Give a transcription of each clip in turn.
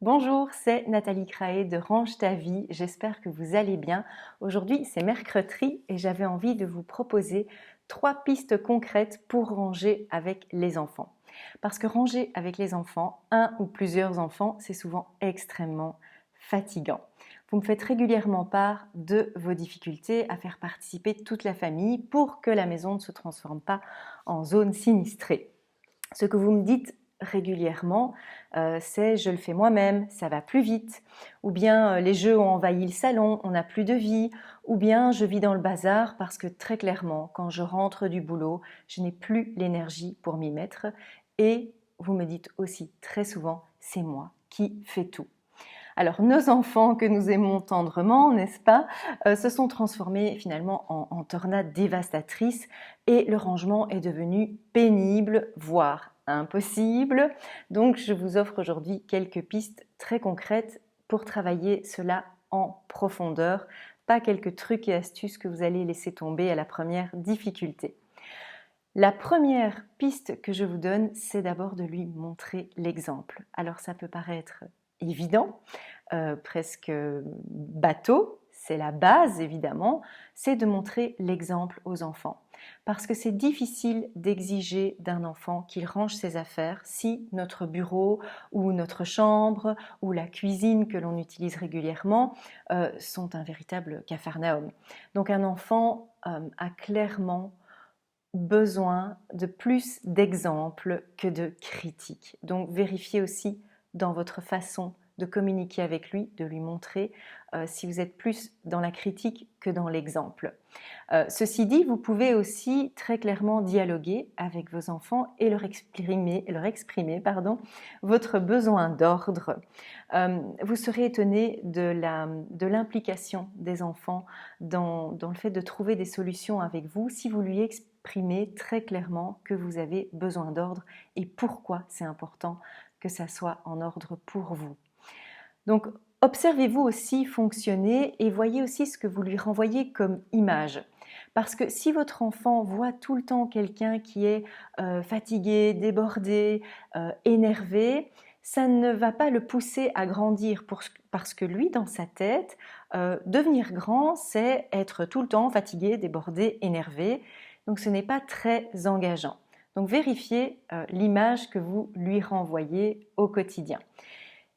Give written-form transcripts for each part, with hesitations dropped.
Bonjour, c'est Nathalie Craé de Range ta vie, j'espère que vous allez bien. Aujourd'hui c'est mercredi et j'avais envie de vous proposer 3 pistes concrètes pour ranger avec les enfants. Parce que ranger avec les enfants, un ou plusieurs enfants, c'est souvent extrêmement fatigant. Vous me faites régulièrement part de vos difficultés à faire participer toute la famille pour que la maison ne se transforme pas en zone sinistrée. Ce que vous me dites régulièrement, c'est je le fais moi-même, ça va plus vite, ou bien les jeux ont envahi le salon, on n'a plus de vie, ou bien je vis dans le bazar parce que très clairement, quand je rentre du boulot, je n'ai plus l'énergie pour m'y mettre. Et vous me dites aussi très souvent, c'est moi qui fais tout. Alors nos enfants que nous aimons tendrement, n'est-ce pas, se sont transformés finalement en tornades dévastatrices et le rangement est devenu pénible, voire impossible. Donc je vous offre aujourd'hui quelques pistes très concrètes pour travailler cela en profondeur, pas quelques trucs et astuces que vous allez laisser tomber à la première difficulté. La première piste que je vous donne, c'est d'abord de lui montrer l'exemple. Alors ça peut paraître évident, presque bateau, c'est la base évidemment, c'est de montrer l'exemple aux enfants. Parce que c'est difficile d'exiger d'un enfant qu'il range ses affaires si notre bureau ou notre chambre ou la cuisine que l'on utilise régulièrement sont un véritable capharnaüm. Donc un enfant a clairement besoin de plus d'exemples que de critiques. Donc vérifiez aussi dans votre façon de communiquer avec lui, de lui montrer si vous êtes plus dans la critique que dans l'exemple. Ceci dit, vous pouvez aussi très clairement dialoguer avec vos enfants et leur exprimer votre besoin d'ordre. Vous serez étonné de l'implication des enfants dans le fait de trouver des solutions avec vous si vous lui exprimez très clairement que vous avez besoin d'ordre et pourquoi c'est important que ça soit en ordre pour vous. Donc, observez-vous aussi fonctionner et voyez aussi ce que vous lui renvoyez comme image. Parce que si votre enfant voit tout le temps quelqu'un qui est fatigué, débordé, énervé, ça ne va pas le pousser à grandir parce que lui, dans sa tête, devenir grand, c'est être tout le temps fatigué, débordé, énervé. Donc ce n'est pas très engageant. Donc vérifiez l'image que vous lui renvoyez au quotidien.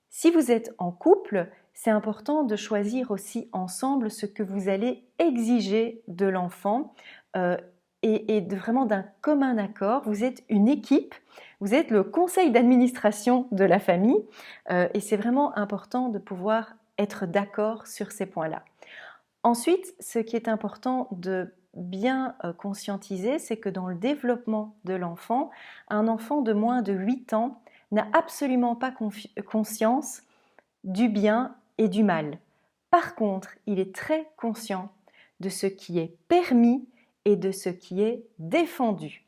Si vous êtes en couple, c'est important de choisir aussi ensemble ce que vous allez exiger de l'enfant et vraiment d'un commun accord. Vous êtes une équipe, vous êtes le conseil d'administration de la famille et c'est vraiment important de pouvoir être d'accord sur ces points-là. Ensuite, ce qui est important de bien conscientiser, c'est que dans le développement de l'enfant, un enfant de moins de 8 ans n'a absolument pas conscience du bien et du mal. Par contre, il est très conscient de ce qui est permis et de ce qui est défendu.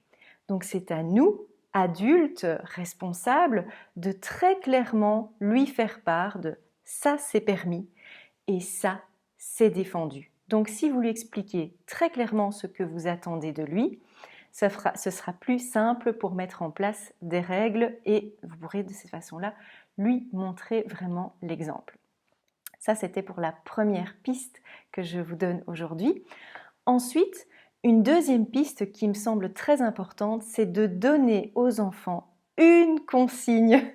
Donc c'est à nous, adultes responsables, de très clairement lui faire part de ça c'est permis et ça c'est défendu. Donc si vous lui expliquez très clairement ce que vous attendez de lui, ce sera plus simple pour mettre en place des règles et vous pourrez de cette façon-là lui montrer vraiment l'exemple. Ça, c'était pour la première piste que je vous donne aujourd'hui. Ensuite, une deuxième piste qui me semble très importante, c'est de donner aux enfants une consigne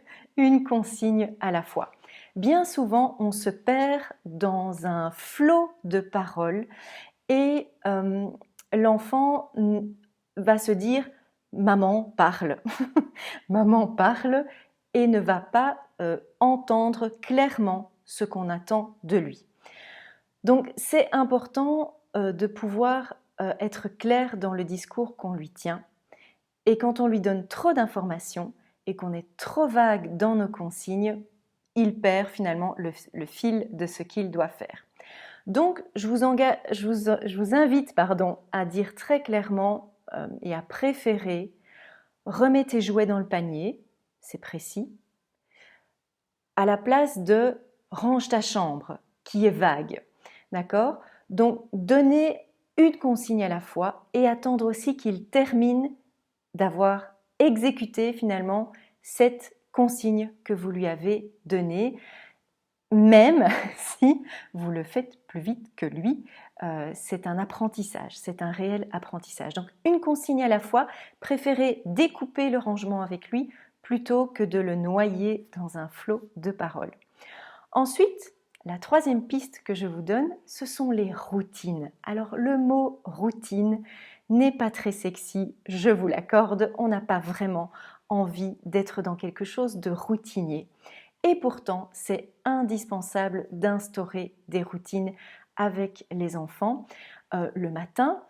à la fois. Bien souvent, on se perd dans un flot de paroles et l'enfant va se dire « maman parle ». Maman parle et ne va pas entendre clairement ce qu'on attend de lui. Donc c'est important de pouvoir être clair dans le discours qu'on lui tient. Et quand on lui donne trop d'informations et qu'on est trop vague dans nos consignes, il perd finalement le fil de ce qu'il doit faire. Donc je vous invite à dire très clairement et à préférer « remets tes jouets dans le panier », c'est précis, à la place de « range ta chambre » qui est vague. D'accord ? Donc, donner une consigne à la fois et attendre aussi qu'il termine d'avoir exécuté finalement cette consignes que vous lui avez données, même si vous le faites plus vite que lui. C'est un apprentissage, c'est un réel apprentissage. Donc une consigne à la fois, préférez découper le rangement avec lui plutôt que de le noyer dans un flot de paroles. Ensuite, la troisième piste que je vous donne, ce sont les routines. Alors le mot routine n'est pas très sexy, je vous l'accorde, on n'a pas vraiment envie d'être dans quelque chose de routinier. Et pourtant, c'est indispensable d'instaurer des routines avec les enfants, le matin,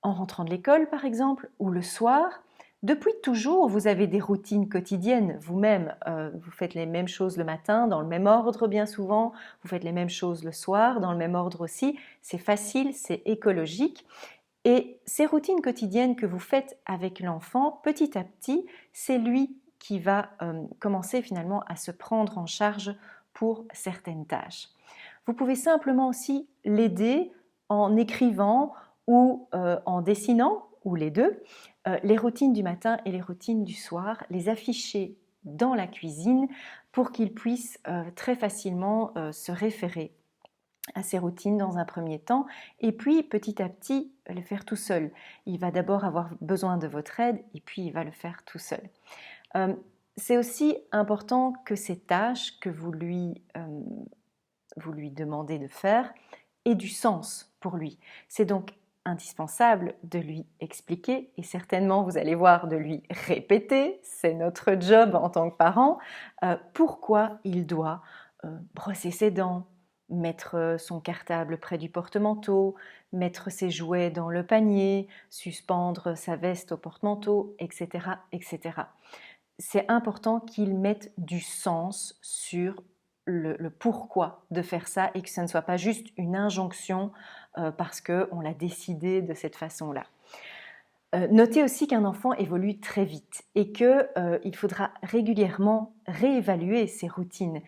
en rentrant de l'école par exemple, ou le soir. Depuis toujours, vous avez des routines quotidiennes vous-même. Vous faites les mêmes choses le matin, dans le même ordre bien souvent. Vous faites les mêmes choses le soir, dans le même ordre aussi. C'est facile, c'est écologique. Et ces routines quotidiennes que vous faites avec l'enfant, petit à petit, c'est lui qui va commencer finalement à se prendre en charge pour certaines tâches. Vous pouvez simplement aussi l'aider en écrivant ou en dessinant, ou les deux, les routines du matin et les routines du soir, les afficher dans la cuisine pour qu'il puisse très facilement se référer à ces routines dans un premier temps et puis petit à petit le faire tout seul. Il va d'abord avoir besoin de votre aide et puis il va le faire tout seul. C'est aussi important que ces tâches que vous lui demandez de faire aient du sens pour lui. C'est donc indispensable de lui expliquer et certainement vous allez voir de lui répéter, c'est notre job en tant que parent, pourquoi il doit brosser ses dents, mettre son cartable près du porte-manteau, mettre ses jouets dans le panier, suspendre sa veste au porte-manteau, etc., etc. C'est important qu'il mette du sens sur le pourquoi de faire ça et que ce ne soit pas juste une injonction parce qu'on l'a décidé de cette façon-là. Notez aussi qu'un enfant évolue très vite et qu'il faudra régulièrement réévaluer ses routines.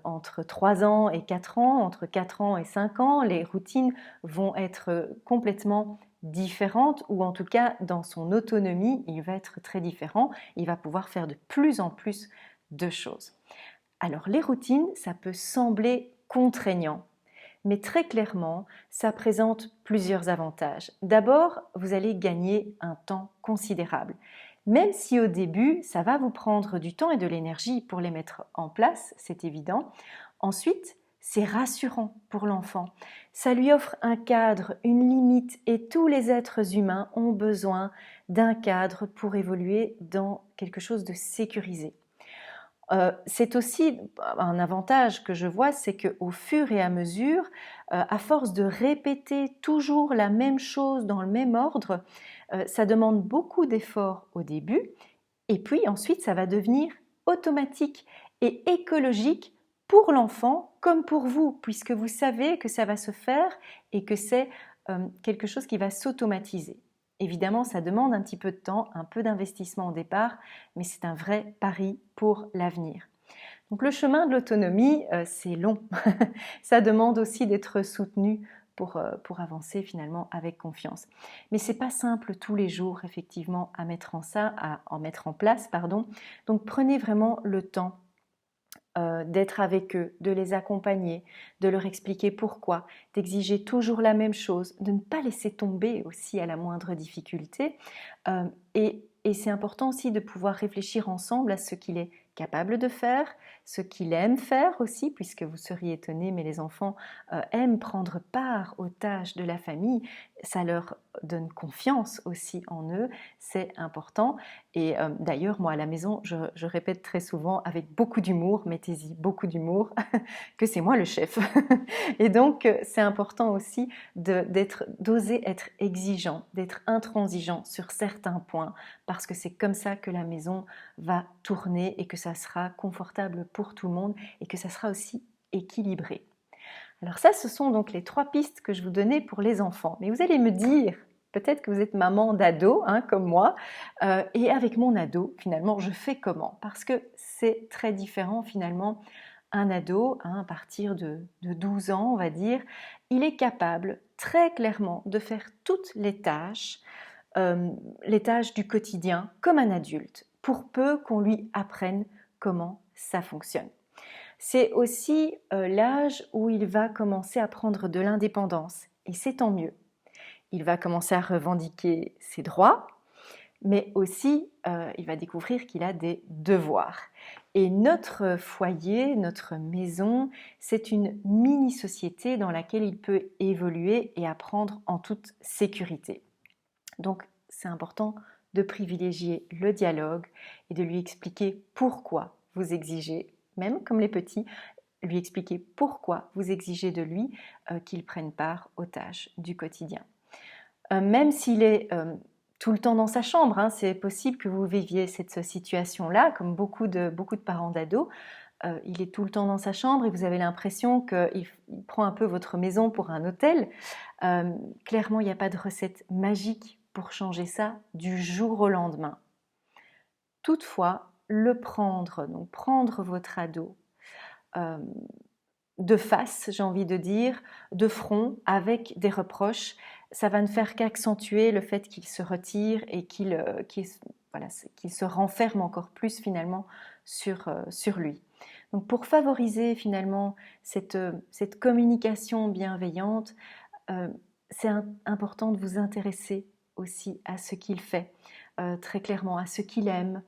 Entre 3 ans et 4 ans, entre 4 ans et 5 ans, les routines vont être complètement différentes ou en tout cas dans son autonomie, il va être très différent. Il va pouvoir faire de plus en plus de choses. Alors les routines, ça peut sembler contraignant. Mais très clairement, ça présente plusieurs avantages. D'abord, vous allez gagner un temps considérable. Même si au début, ça va vous prendre du temps et de l'énergie pour les mettre en place, c'est évident. Ensuite, c'est rassurant pour l'enfant. Ça lui offre un cadre, une limite et tous les êtres humains ont besoin d'un cadre pour évoluer dans quelque chose de sécurisé. C'est aussi un avantage que je vois, c'est qu'au fur et à mesure, à force de répéter toujours la même chose dans le même ordre, ça demande beaucoup d'efforts au début et puis ensuite ça va devenir automatique et écologique pour l'enfant comme pour vous, puisque vous savez que ça va se faire et que c'est quelque chose qui va s'automatiser. Évidemment, ça demande un petit peu de temps, un peu d'investissement au départ, mais c'est un vrai pari pour l'avenir. Donc le chemin de l'autonomie, c'est long. Ça demande aussi d'être soutenu pour avancer finalement avec confiance. Mais c'est pas simple tous les jours effectivement à mettre en place. Donc prenez vraiment le temps d'être avec eux, de les accompagner, de leur expliquer pourquoi, d'exiger toujours la même chose, de ne pas laisser tomber aussi à la moindre difficulté. Et c'est important aussi de pouvoir réfléchir ensemble à ce qu'il est capable de faire, ce qu'il aime faire aussi, puisque vous seriez étonnés, mais les enfants aiment prendre part aux tâches de la famille. Ça leur donne confiance aussi en eux, c'est important. Et d'ailleurs, moi à la maison, je répète très souvent avec beaucoup d'humour, mettez-y beaucoup d'humour, que c'est moi le chef. Et donc, c'est important aussi d'oser être exigeant, d'être intransigeant sur certains points, parce que c'est comme ça que la maison va tourner et que ça sera confortable pour tout le monde et que ça sera aussi équilibré. Alors ça, ce sont donc les 3 pistes que je vous donnais pour les enfants. Mais vous allez me dire, peut-être que vous êtes maman d'ado, comme moi, et avec mon ado, finalement, je fais comment? Parce que c'est très différent finalement. Un ado, à partir de 12 ans, on va dire, il est capable très clairement de faire toutes les tâches du quotidien comme un adulte, pour peu qu'on lui apprenne comment ça fonctionne. C'est aussi l'âge où il va commencer à prendre de l'indépendance, et c'est tant mieux. Il va commencer à revendiquer ses droits, mais aussi il va découvrir qu'il a des devoirs. Et notre foyer, notre maison, c'est une mini-société dans laquelle il peut évoluer et apprendre en toute sécurité. Donc c'est important de privilégier le dialogue et de lui expliquer pourquoi vous exigez, même comme les petits, lui expliquer pourquoi vous exigez de lui qu'il prenne part aux tâches du quotidien. Même s'il est tout le temps dans sa chambre, hein, c'est possible que vous viviez cette situation-là, comme beaucoup de parents d'ados. Il est tout le temps dans sa chambre et vous avez l'impression qu'il prend un peu votre maison pour un hôtel. Clairement, il n'y a pas de recette magique pour changer ça du jour au lendemain. Toutefois, donc prendre votre ado de face, j'ai envie de dire, de front, avec des reproches, ça va ne faire qu'accentuer le fait qu'il se retire et qu'il se renferme encore plus finalement sur lui. Donc pour favoriser finalement cette communication bienveillante, c'est important de vous intéresser aussi à ce qu'il fait, très clairement, à ce qu'il aime.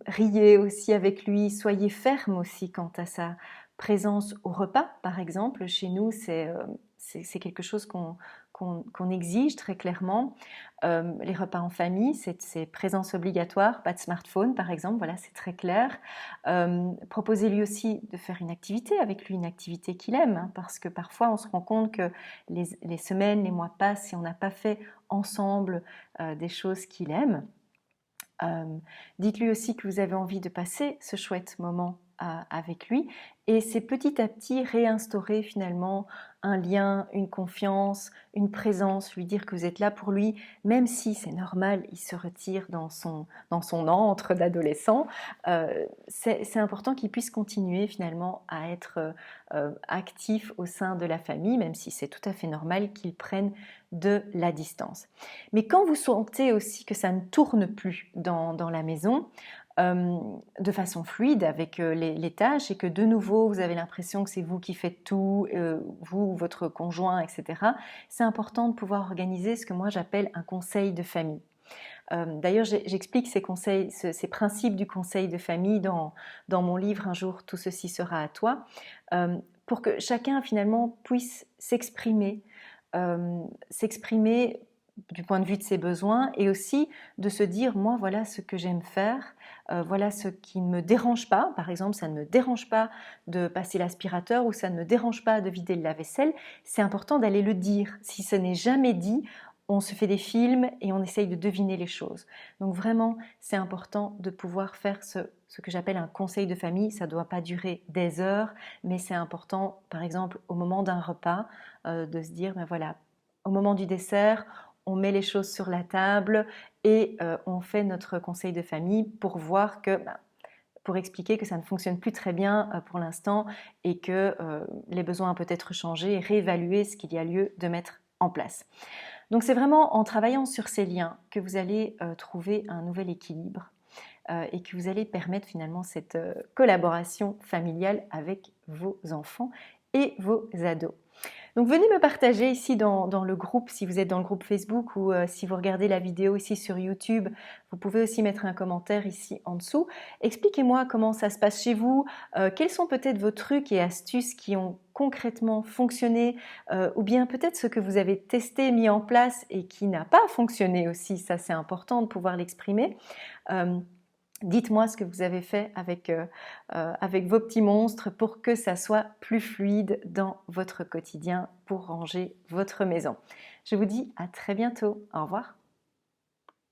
Riez aussi avec lui, soyez ferme aussi quant à sa présence au repas, par exemple. Chez nous, c'est quelque chose qu'on exige très clairement. Les repas en famille, c'est présence obligatoire, pas de smartphone, par exemple. Voilà, c'est très clair. Proposez-lui aussi de faire une activité avec lui, une activité qu'il aime, hein, parce que parfois, on se rend compte que les semaines, les mois passent et on n'a pas fait ensemble des choses qu'il aime. Dites-lui aussi que vous avez envie de passer ce chouette moment avec lui et c'est petit à petit réinstaurer finalement un lien, une confiance, une présence, lui dire que vous êtes là pour lui, même si c'est normal, il se retire dans son antre d'adolescent. C'est important qu'il puisse continuer finalement à être actif au sein de la famille, même si c'est tout à fait normal qu'il prenne de la distance. Mais quand vous sentez aussi que ça ne tourne plus dans la maison, de façon fluide avec les tâches et que de nouveau vous avez l'impression que c'est vous qui faites tout, vous, votre conjoint, etc. C'est important de pouvoir organiser ce que moi j'appelle un conseil de famille. D'ailleurs, j'explique ces principes du conseil de famille dans mon livre « Un jour, tout ceci sera à toi », pour que chacun finalement puisse s'exprimer du point de vue de ses besoins et aussi de se dire, moi, voilà ce que j'aime faire, voilà ce qui ne me dérange pas. Par exemple, ça ne me dérange pas de passer l'aspirateur ou ça ne me dérange pas de vider le lave-vaisselle. C'est important d'aller le dire. Si ce n'est jamais dit, on se fait des films et on essaye de deviner les choses. Donc vraiment, c'est important de pouvoir faire ce que j'appelle un conseil de famille. Ça ne doit pas durer des heures, mais c'est important, par exemple, au moment d'un repas, de se dire, ben voilà, au moment du dessert, on met les choses sur la table et on fait notre conseil de famille pour voir pour expliquer que ça ne fonctionne plus très bien pour l'instant et que les besoins peuvent être changés et réévaluer ce qu'il y a lieu de mettre en place. Donc c'est vraiment en travaillant sur ces liens que vous allez trouver un nouvel équilibre et que vous allez permettre finalement cette collaboration familiale avec vos enfants et vos ados. Donc venez me partager ici dans le groupe, si vous êtes dans le groupe Facebook ou si vous regardez la vidéo ici sur YouTube, vous pouvez aussi mettre un commentaire ici en dessous. Expliquez-moi comment ça se passe chez vous, quels sont peut-être vos trucs et astuces qui ont concrètement fonctionné ou bien peut-être ce que vous avez testé, mis en place et qui n'a pas fonctionné aussi, ça c'est important de pouvoir l'exprimer. Dites-moi ce que vous avez fait avec vos petits monstres pour que ça soit plus fluide dans votre quotidien pour ranger votre maison. Je vous dis à très bientôt. Au revoir.